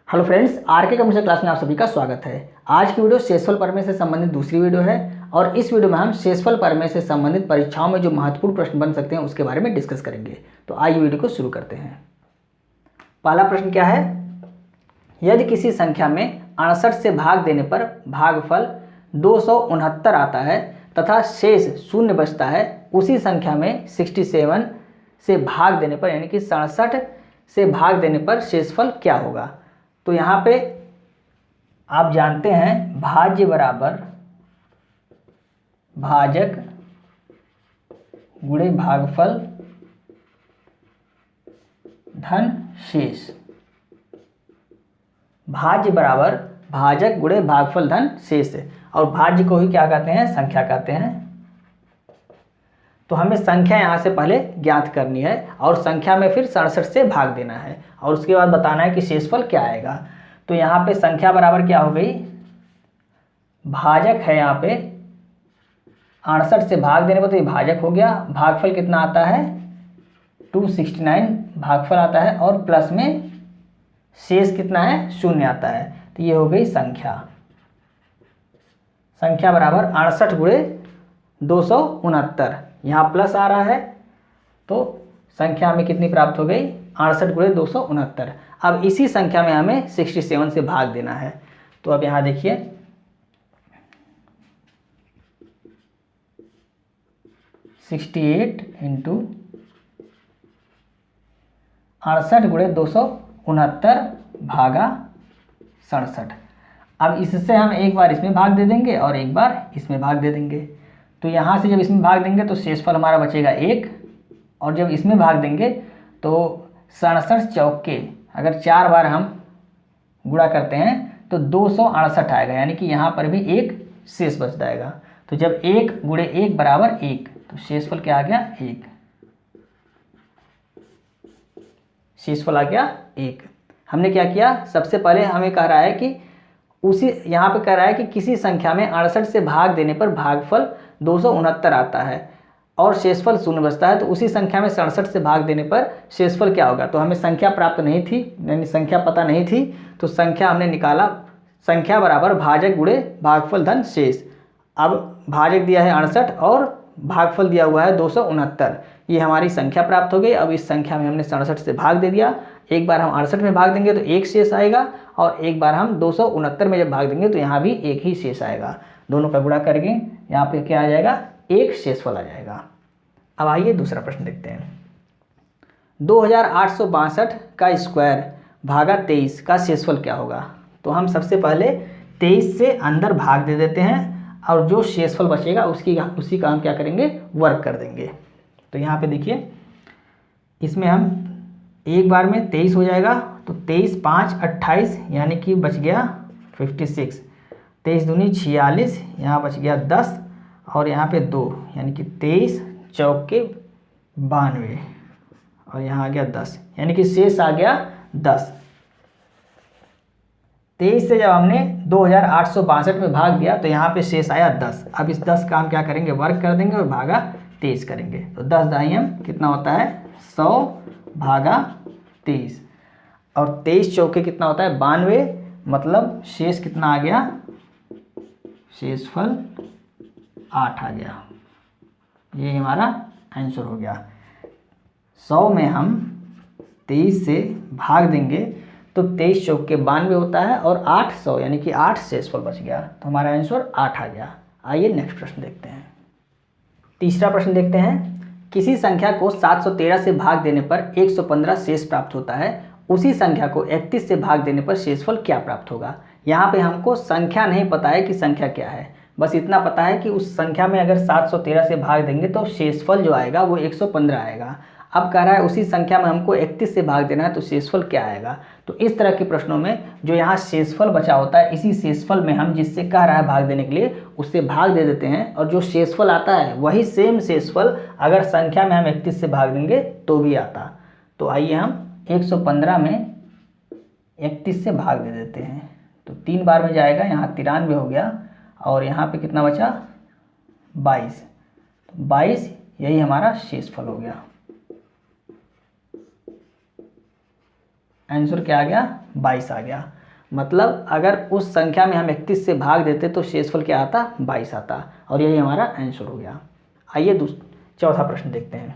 Hello friends, are के computer class में आप सभी का स्वागत है। आज की वीडियो शेषफल प्रमेय से संबंधित दूसरी वीडियो है और इस वीडियो में हम शेषफल प्रमेय से संबंधित परीक्षाओं में जो महत्वपूर्ण प्रश्न बन सकते हैं उसके बारे में डिस्कस करेंगे। तो आइए वीडियो को शुरू करते हैं। पहला प्रश्न क्या है? यदि किसी संख्या में 68 से भाग देने पर भागफल 269 आता है तथा शेष शून्य बचता है, उसी संख्या में 67 से भाग देने पर यानी कि 67 से भाग देने पर शेषफल क्या होगा? तो यहाँ पे आप जानते हैं भाज्य बराबर भाजक गुणे भागफल धन शेष। भाज्य बराबर भाजक गुणे भागफल धन शेष है और भाज्य को ही क्या कहते हैं? संख्या कहते हैं। तो हमें संख्या यहाँ से पहले ज्ञात करनी है और संख्या में फिर 67 से भाग देना है और उसके बाद बताना है कि शेषफल क्या आएगा। तो यहाँ पे संख्या बराबर क्या हो गई? भाजक है, यहाँ पे 68 से भाग देने पर तो ये भाजक हो गया। भागफल कितना आता है? 269 भागफल आता है और प्लस में शेष कितना है? शून्य आता है। तो ये हो गई संख्या। संख्या बराबर 68 गुणे 269, यहाँ प्लस आ रहा है तो संख्या हमें कितनी प्राप्त हो गई? 68 गुणे 269। अब इसी संख्या में हमें 67 से भाग देना है। तो अब यहाँ देखिए 68 इंटू 68 गुणे 269 भागा 67। अब इससे हम एक बार इसमें भाग दे देंगे और एक बार इसमें भाग दे देंगे। तो यहाँ से जब इसमें भाग देंगे तो शेषफल हमारा बचेगा 1 और जब इसमें भाग देंगे तो 67 चौके अगर 4 बार हम गुणा करते हैं तो 268 आएगा, यानी कि यहाँ पर भी एक शेष बच जाएगा। तो जब 1 गुणे 1 बराबर 1 तो शेषफल क्या आ गया? 1। शेषफल आ गया 1। हमने क्या किया? सबसे पहले हमें कह रहा है कि उसी यहाँ पे कह रहा है कि किसी संख्या में 68 से भाग देने पर भागफल 269 आता है और शेषफल शून्य बचता है। तो उसी संख्या में 67 से भाग देने पर शेषफल क्या होगा? तो हमें संख्या प्राप्त नहीं थी, यानी संख्या पता नहीं थी, तो संख्या हमने निकाला। संख्या बराबर भाजक गुणे भागफल धन शेष। अब भाजक दिया है 68 और भागफल दिया हुआ है 269, ये हमारी संख्या प्राप्त हो गई। अब इस संख्या में हमने 67 से भाग दे दिया। एक बार हम 68 में भाग देंगे तो एक शेष आएगा और एक बार हम 269 में जब भाग देंगे तो यहाँ भी एक ही शेष आएगा। दोनों का गुणा करके यहाँ पे क्या आ जाएगा? एक शेषफल आ जाएगा। अब आइए दूसरा प्रश्न देखते हैं। 2862 का स्क्वायर भागा 23 का शेषफल क्या होगा? तो हम सबसे पहले 23 से अंदर भाग दे देते हैं और जो शेषफल बचेगा उसी का हम क्या करेंगे? वर्ग कर देंगे। तो यहाँ पे देखिए इसमें हम एक बार में 23 हो जाएगा तो 23 5 28, यानी कि बच गया 56। 23 दूनी 46, यहाँ बच गया 10 और यहाँ पे 2, यानी कि 23 चौके 92 और यहाँ आ गया 10, यानी कि शेष आ गया 10। 23 से जब हमने 2862 में भाग दिया तो यहाँ पे शेष आया 10। अब इस 10 का हम क्या करेंगे? वर्ग कर देंगे और भागा 23 करेंगे। तो 10 दाहियम कितना होता है? 100 भागा 23 और 23 चौके कितना होता है? 92, मतलब शेष कितना आ गया? शेषफल 8 आ गया। ये हमारा आंसर हो गया। 100 में हम 23 से भाग देंगे तो 23 चौके 92 होता है और 800 यानी कि 8 शेषफल बच गया। तो हमारा आंसर 8 आ गया। आइए नेक्स्ट प्रश्न देखते हैं। तीसरा प्रश्न देखते हैं। किसी संख्या को 713 से भाग देने पर 115 शेष प्राप्त होता है, उसी संख्या को 31 से भाग देने पर शेषफल क्या प्राप्त होगा? यहाँ पे हमको संख्या नहीं पता है कि संख्या क्या है, बस इतना पता है कि उस संख्या में अगर 713 से भाग देंगे तो शेषफल जो आएगा वो 115 आएगा। अब कह रहा है उसी संख्या में हमको 31 से भाग देना है तो शेषफल क्या आएगा? तो इस तरह के प्रश्नों में जो यहाँ शेषफल बचा होता है, इसी शेषफल में हम जिससे कह रहा है भाग देने के लिए उससे भाग दे देते हैं और जो शेषफल आता है वही सेम शेषफल अगर संख्या में हम 31 से भाग देंगे तो भी आता। तो आइए हम 115 में 31 से भाग दे देते हैं तो 3 बार में जाएगा, यहाँ 93 हो गया और यहाँ पे कितना बचा? 22। 22 यही हमारा शेषफल हो गया। आंसर क्या आ गया? 22 आ गया। मतलब अगर उस संख्या में हम 31 से भाग देते तो शेषफल क्या आता, 22 आता, और यही हमारा आंसर हो गया। आइए चौथा प्रश्न देखते हैं।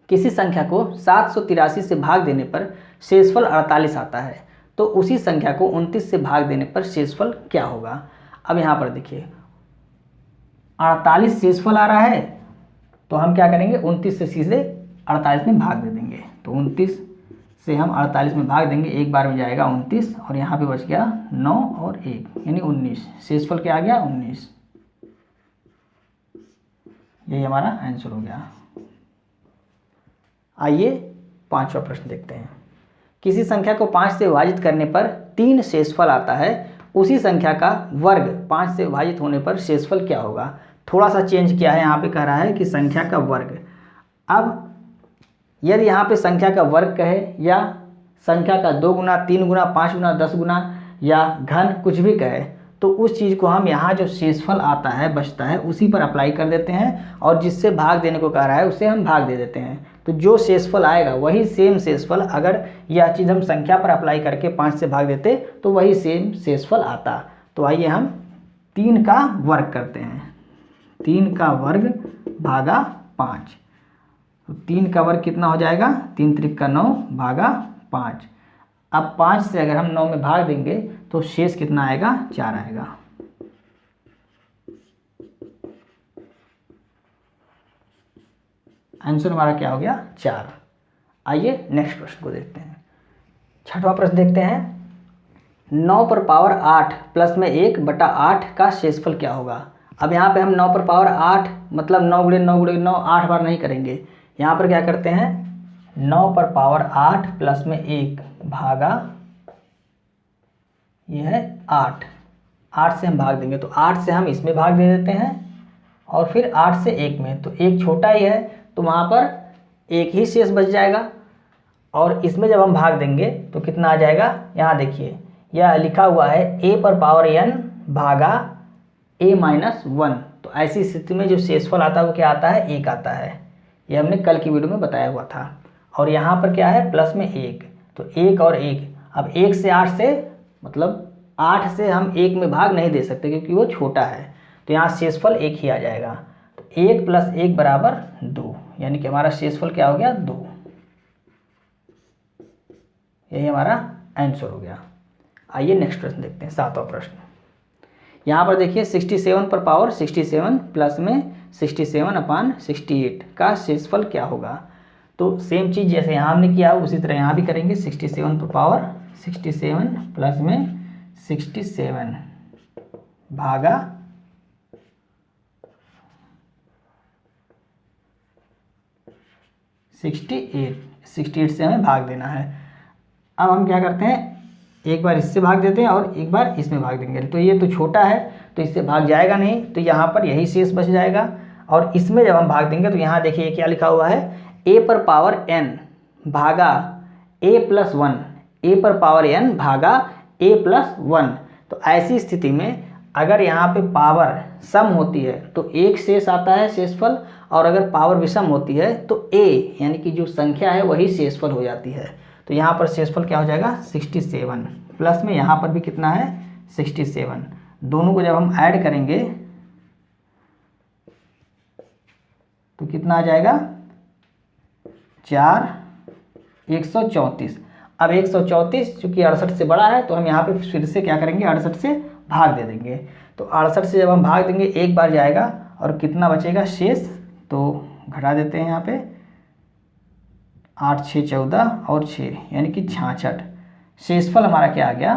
किसी संख्या को 783 से भाग देने पर शेषफल 48 आता है, तो उसी संख्या को 29 से भाग देने पर शेषफल क्या होगा। अब यहाँ पर देखिए 48 शेषफल आ रहा है, तो हम क्या करेंगे 29 से सीधे 48 में भाग दे देंगे। तो 29 से हम 48 में भाग देंगे, एक बार में जाएगा 29 और यहाँ पे बच गया 9 और 1 यानी 19। शेषफल क्या आ गया 19। यही हमारा आंसर हो गया। आइए पांचवा प्रश्न देखते हैं। किसी संख्या को 5 से विभाजित करने पर 3 शेषफल आता है, उसी संख्या का वर्ग 5 से विभाजित होने पर शेषफल क्या होगा। थोड़ा सा चेंज किया है, यहाँ पे कह रहा है कि संख्या का वर्ग। अब यदि यहाँ पे संख्या का वर्ग कहे या संख्या का 2 गुना, 3 गुना, 5 गुना, 10 गुना या घन कुछ भी कहे, तो उस चीज़ को हम यहाँ जो शेषफल आता है बचता है उसी पर अप्लाई कर देते हैं, और जिससे भाग देने को कह रहा है उसे हम भाग दे देते हैं। तो जो शेषफल आएगा वही सेम शेषफल, अगर यह चीज़ हम संख्या पर अप्लाई करके 5 से भाग देते तो वही सेम शेषफल आता। तो आइए हम 3 का वर्ग करते हैं। 3 का वर्ग भागा 5, तो 3 का वर्ग कितना हो जाएगा, 3 त्रिक का 9 भागा 5। अब 5 से अगर हम 9 में भाग देंगे तो शेष कितना आएगा, 4 आएगा। आंसर हमारा क्या हो गया, 4। आइए नेक्स्ट प्रश्न को देखते हैं। छठवां प्रश्न देखते हैं। 9 पर पावर 8 प्लस में 1/8 का शेषफल क्या होगा। अब यहाँ पे हम 9 पर पावर 8 मतलब 9 गुणे 9 गुणे 9 8 बार नहीं करेंगे। यहाँ पर क्या करते हैं, 9 पर पावर 8 प्लस में 1 भागा ये है 8। 8 से हम भाग देंगे तो 8 से हम इसमें भाग दे देते हैं और फिर 8 से 1 में, तो 1 छोटा ही है तो वहाँ पर 1 ही शेष बच जाएगा। और इसमें जब हम भाग देंगे तो कितना आ जाएगा, यहाँ देखिए यह लिखा हुआ है a पर पावर n भागा a-1। तो ऐसी स्थिति में जो शेषफल आता है वो क्या आता है, 1 आता है। ये हमने कल की वीडियो में बताया हुआ था। और यहाँ पर क्या है, प्लस में 1, तो 1 और 1। अब 1 से 8 से मतलब 8 से हम 1 में भाग नहीं दे सकते क्योंकि वो छोटा है, तो यहाँ शेषफल 1 ही आ जाएगा। तो 1 + 1 बराबर 2, यानी कि हमारा शेषफल क्या हो गया, 2। यही हमारा आंसर हो गया। आइए नेक्स्ट प्रश्न देखते हैं, 7वां प्रश्न। यहाँ पर देखिए 67 पर पावर 67 प्लस में 67/68 का शेषफल क्या होगा। तो सेम चीज़ जैसे यहाँ हमने किया उसी तरह यहाँ भी करेंगे। 67 पर पावर 67 प्लस में 67 भागा 68 से हमें भाग देना है। अब हम क्या करते हैं, एक बार इससे भाग देते हैं और एक बार इसमें भाग देंगे। तो ये तो छोटा है तो इससे भाग जाएगा नहीं, तो यहाँ पर यही शेष बच जाएगा। और इसमें जब हम भाग देंगे तो यहाँ देखिए क्या लिखा हुआ है, a पर पावर n भागा a+1, a पर पावर n भागा a+1। तो ऐसी स्थिति में अगर यहाँ पे पावर सम होती है तो एक शेष आता है शेषफल, और अगर पावर विषम होती है तो a यानी कि जो संख्या है वही शेषफल हो जाती है। तो यहाँ पर शेषफल क्या हो जाएगा, 67 प्लस में यहाँ पर भी कितना है, 67। दोनों को जब हम ऐड करेंगे तो कितना आ जाएगा, 4 134। अब 134 चूँकि 68 से बड़ा है तो हम यहाँ पे फिर से क्या करेंगे, 68 से भाग दे देंगे। तो 68 से जब हम भाग देंगे एक बार जाएगा और कितना बचेगा शेष, तो घटा देते हैं यहाँ पे 8 6 14 और 6 यानी कि 66। शेषफल हमारा क्या आ गया,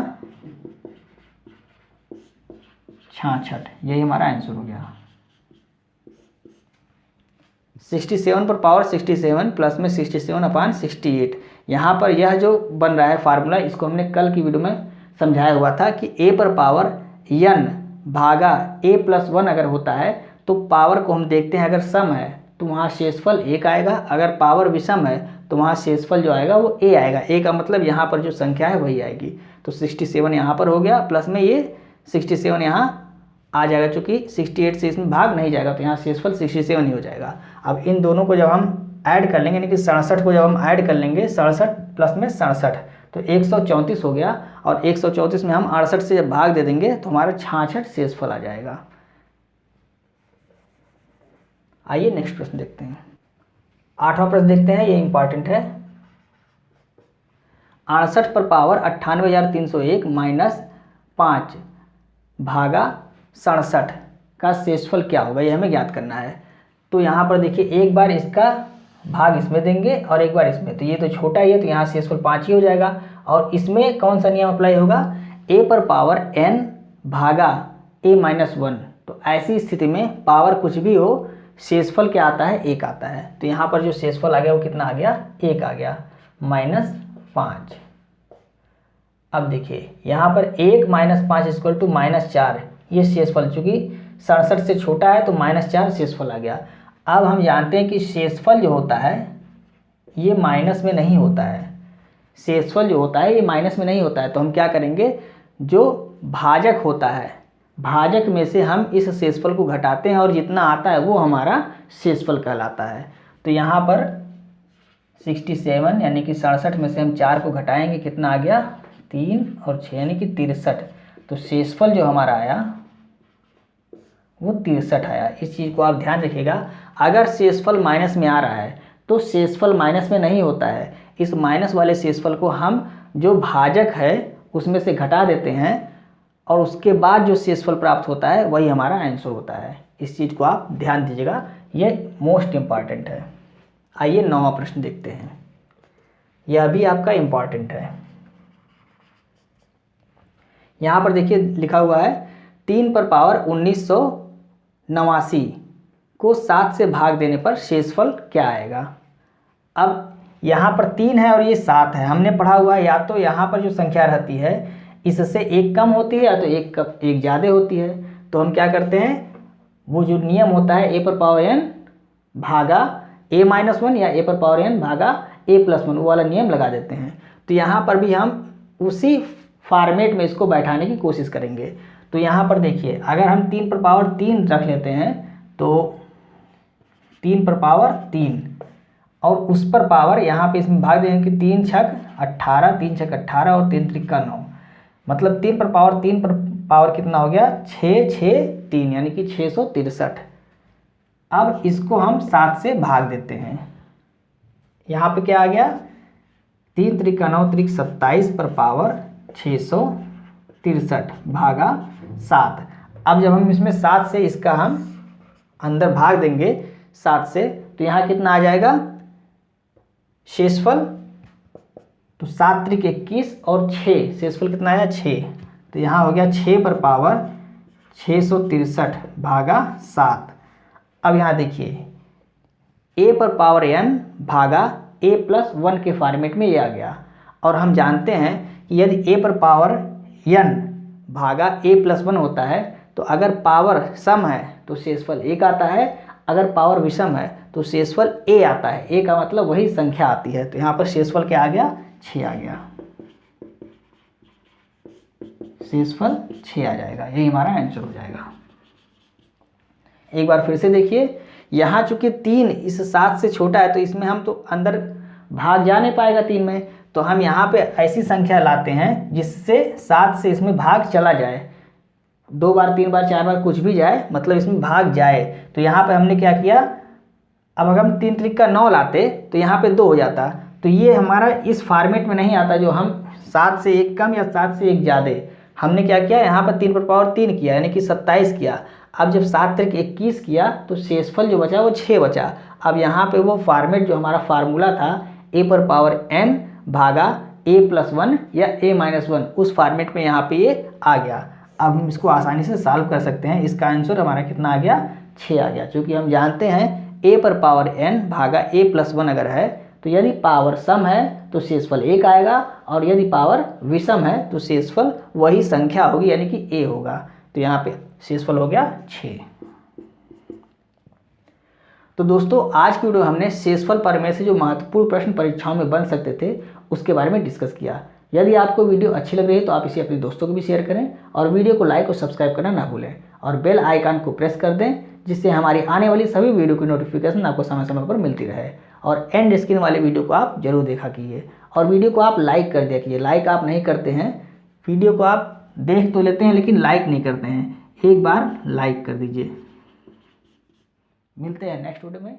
66। यही हमारा आंसर हो गया। 67 पर पावर 67 प्लस में 67/68। यहाँ पर यह जो बन रहा है फार्मूला, इसको हमने कल की वीडियो में समझाया हुआ था कि a पर पावर n भागा a+1 अगर होता है तो पावर को हम देखते हैं, अगर सम है तो वहाँ शेषफल 1 आएगा, अगर पावर विषम है तो वहाँ शेषफल जो आएगा वो a आएगा। a का मतलब यहाँ पर जो संख्या है वही आएगी। तो 67 यहाँ पर हो गया, प्लस में ये 67 यहाँ आ जाएगा, चूँकि 68 से इसमें भाग नहीं जाएगा तो यहाँ शेषफल 67 ही हो जाएगा। अब इन दोनों को जब हम ऐड कर लेंगे, यानी कि 67 को जब हम ऐड कर लेंगे, 67 प्लस में 67 तो 134 हो गया। और 134 में हम 68 से जब भाग दे देंगे तो हमारा 66 शेषफल आ जाएगा। आइए नेक्स्ट प्रश्न देखते हैं। 8वां प्रश्न देखते हैं, ये इंपॉर्टेंट है। 68 पर पावर 98,301 माइनस 5 भागा 67 का शेषफल क्या होगा, ये हमें ज्ञात करना है। तो यहाँ पर देखिए, एक बार इसका भाग इसमें देंगे और एक बार इसमें, तो ये तो छोटा ही है तो यहाँ शेषफल 5 ही हो जाएगा। और इसमें कौन सा नियम अप्लाई होगा, a पर पावर n भागा a माइनस 1। तो ऐसी स्थिति में पावर कुछ भी हो, शेषफल क्या आता है, 1 आता है। तो यहाँ पर जो शेषफल आ गया वो कितना आ गया, 1 आ गया माइनस 5। अब देखिए यहाँ पर 1 माइनस 5 इक्वल टू माइनस 4, ये शेषफल, चूँकि 67 से छोटा है तो माइनस 4 शेषफल आ गया। अब हम जानते हैं कि शेषफल जो होता है ये माइनस में नहीं होता है, शेषफल जो होता है ये माइनस में नहीं होता है। तो हम क्या करेंगे, जो भाजक होता है, भाजक में से हम इस शेषफल को घटाते हैं और जितना आता है वो हमारा शेषफल कहलाता है। तो यहाँ पर 67 यानी कि 67 में से हम 4 को घटाएंगे, कितना आ गया, 3 और 6 यानी कि 63। तो शेषफल जो हमारा आया वो 63 आया। इस चीज़ को आप ध्यान रखिएगा, अगर शेषफल माइनस में आ रहा है तो शेषफल माइनस में नहीं होता है। इस माइनस वाले शेषफल को हम जो भाजक है उसमें से घटा देते हैं और उसके बाद जो शेषफल प्राप्त होता है वही हमारा आंसर होता है। इस चीज़ को आप ध्यान दीजिएगा, ये मोस्ट इम्पॉर्टेंट है। आइए 9वां प्रश्न देखते हैं, यह भी आपका इम्पॉर्टेंट है। यहाँ पर देखिए लिखा हुआ है 3 पर पावर 1989 को 7 से भाग देने पर शेषफल क्या आएगा। अब यहाँ पर 3 है और ये 7 है, हमने पढ़ा हुआ है या तो यहाँ पर जो संख्या रहती है इससे एक कम होती है या तो एक ज़्यादा होती है। तो हम क्या करते हैं, वो जो नियम होता है a पर पावर n भागा a माइनस 1 या a पर पावर n भागा a प्लस 1, वो वाला नियम लगा देते हैं। तो यहाँ पर भी हम उसी फॉर्मेट में इसको बैठाने की कोशिश करेंगे। तो यहाँ पर देखिए, अगर हम 3 पर पावर 3 रख लेते हैं तो 3 पर पावर 3 और उस पर पावर यहाँ पे इसमें भाग देंगे कि 3 छक 18, 3 छक 18 और 3 त्रिका 9, मतलब 3 पर पावर 3 पर पावर कितना हो गया, 6 6 3 यानी कि 663। अब इसको हम 7 से भाग देते हैं, यहाँ पे क्या आ गया, 3 त्रिका 9 त्रिक 27 पर पावर 663 भागा 7। अब जब हम इसमें 7 से इसका हम अंदर भाग देंगे 7 से, तो यहाँ कितना आ जाएगा शेषफल, तो 7 त्रिक 21 और 6, शेषफल कितना आया 6। तो यहाँ हो गया 6 पर पावर 663 भागा 7। अब यहाँ देखिए a पर पावर n भागा a प्लस 1 के फॉर्मेट में ये आ गया। और हम जानते हैं कि यदि a पर पावर n भागा a प्लस 1 होता है तो अगर पावर सम है तो शेषफल 1 आता है, अगर पावर विषम है तो शेषफल a आता है। a का मतलब वही संख्या आती है। तो यहाँ पर शेषफल क्या आ गया, 6 आ गया, शेषफल 6 आ जाएगा, यही हमारा आंसर हो जाएगा। एक बार फिर से देखिए, यहाँ चूंकि 3 इस 7 से छोटा है तो इसमें हम तो अंदर भाग जा नहीं पाएगा 3 में, तो हम यहाँ पे ऐसी संख्या लाते हैं जिससे 7 से इसमें भाग चला जाए, 2 बार 3 बार 4 बार कुछ भी जाए, मतलब इसमें भाग जाए। तो यहाँ पे हमने क्या किया, अब अगर हम 3 त्रिक का 9 लाते तो यहाँ पे 2 हो जाता। तो ये हमारा इस फॉर्मेट में नहीं आता जो हम 7 से 1 कम या 7 से 1 ज़्यादा। हमने क्या किया, यहाँ पर 3 पर पावर 3 किया यानी कि 27 किया। अब जब 7 त्रिक 21 किया तो शेषफल जो बचा वो 6 बचा। अब यहाँ पे वो फॉर्मेट जो हमारा फार्मूला था a पर पावर n भागा a प्लस 1 या a माइनस 1, उस फॉर्मेट में यहाँ पे ये आ गया। अब हम इसको आसानी से सॉल्व कर सकते हैं। इसका आंसर हमारा कितना आ गया, 6 आ गया। क्योंकि हम जानते हैं a पर पावर n भागा a प्लस 1 अगर है तो यदि पावर सम है तो शेषफल 1 आएगा, और यदि पावर विषम है तो शेषफल वही संख्या होगी यानी कि a होगा। तो यहाँ पे शेषफल हो गया 6। तो दोस्तों आज की वीडियो हमने शेषफल प्रमेय से जो महत्वपूर्ण प्रश्न परीक्षाओं में बन सकते थे उसके बारे में डिस्कस किया। यदि आपको वीडियो अच्छी लग रही है तो आप इसे अपने दोस्तों को भी शेयर करें और वीडियो को लाइक और सब्सक्राइब करना ना भूलें, और बेल आइकन को प्रेस कर दें जिससे हमारी आने वाली सभी वीडियो की नोटिफिकेशन आपको समय समय पर मिलती रहे। और एंड स्क्रीन वाले वीडियो को आप जरूर देखा कीजिए और वीडियो को आप लाइक कर दिया कीजिए। लाइक आप नहीं करते हैं वीडियो को आप देख तो लेते हैं लेकिन लाइक नहीं करते हैं, एक बार लाइक कर दीजिए। मिलते हैं नेक्स्ट वीडियो में।